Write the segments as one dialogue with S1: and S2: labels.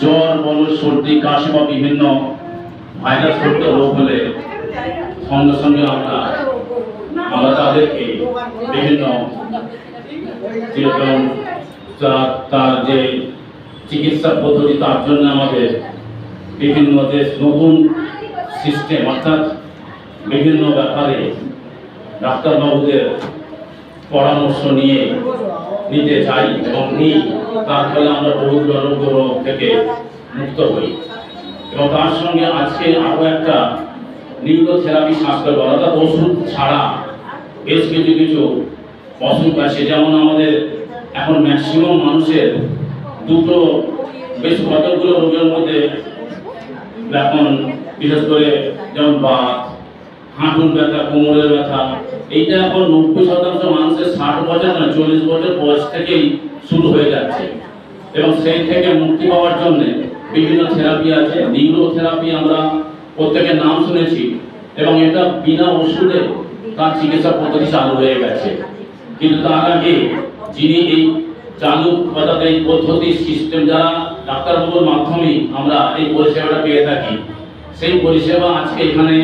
S1: জ্বর বলো, সর্দি, কাশি বা বিভিন্ন ভাইরাসজনিত রোগ হলে সঙ্গে সঙ্গে আমরা তাদেরকে বিভিন্ন যেরকম তার যে চিকিৎসা পদ্ধতি, তার জন্য আমাদের বিভিন্ন দেশ নতুন সিস্টেম, অর্থাৎ বিভিন্ন ব্যাপারে ডাক্তারবাবুদের পরামর্শ নিতে চাই এবং নিই। তার ফলে আমরা বহু দুরারোগ্য রোগ থেকে মুক্ত হই। এবং তার সঙ্গে আজকে আরও একটা নিউরোথেরাপি স্বাস্থ্য, অর্থাৎ ওষুধ ছাড়া বেশ কিছু অসুখ আছে। যেমন আমাদের এখন ম্যাক্সিমাম মানুষের দুটো বেশ কতগুলো রোগের মধ্যে এখন বিশেষ করে যেমন বাত, হাঁটুর ব্যথা, কোমরের ব্যথা, এইটা এখন 90% মানুষের 60 বছর না 40 বছর বয়স থেকেই শুরু হয়ে যাচ্ছে। এবং সেই থেকে মুক্তি পাওয়ার জন্য বিভিন্ন থেরাপি আছে। নিউরোথেরাপি আমরা প্রত্যেকের নাম শুনেছি এবং এটা বিনা ওষুধে তার চিকিৎসা পদ্ধতি চালু হয়ে গেছে। কিন্তু তার আগে যিনি এই চালু অর্থাৎ এই পদ্ধতি সিস্টেম যারা ডাক্তারবাবুর মাধ্যমে আমরা এই পরিষেবাটা পেয়ে থাকি, সেই পরিষেবা আজকে এখানে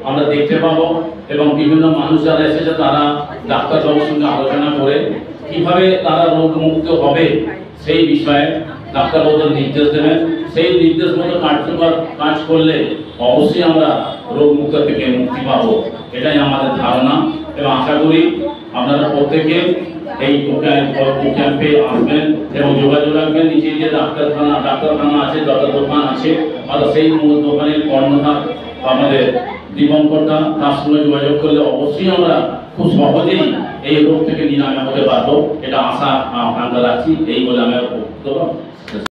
S1: আমরা দেখতে পাবো। এবং বিভিন্ন মানুষ যারা এসেছে তারা ডাক্তারবাবুর সঙ্গে আলোচনা করে কিভাবে তারা রোগ মুক্ত হবে সেই বিষয়ে ডাক্তারবাবুদের নির্দেশ দেবেন। সেই নির্দেশ মতো কার্যকর কাজ করলে অবশ্যই আমরা রোগ মুক্ত থেকে মুক্তি পাবো, এটাই আমাদের ধারণা। এবং আশা করি আপনারা প্রত্যেকে এই ক্যাম্পে আসবেন এবং যোগাযোগ রাখবেন। নিচে যে ডাক্তারখানা আছে, যত দোকান আছে, অর্থাৎ সেই দোকানের কর্ণধার আমাদের দীপঙ্করটা, তার সঙ্গে যোগাযোগ করলে অবশ্যই আমরা খুব সহজেই এই রোগ থেকে নিরাময় হতে পারবো। এটা আশা আকাঙ্ক্ষা রাখছি। এই বলে আমি বক্তব্য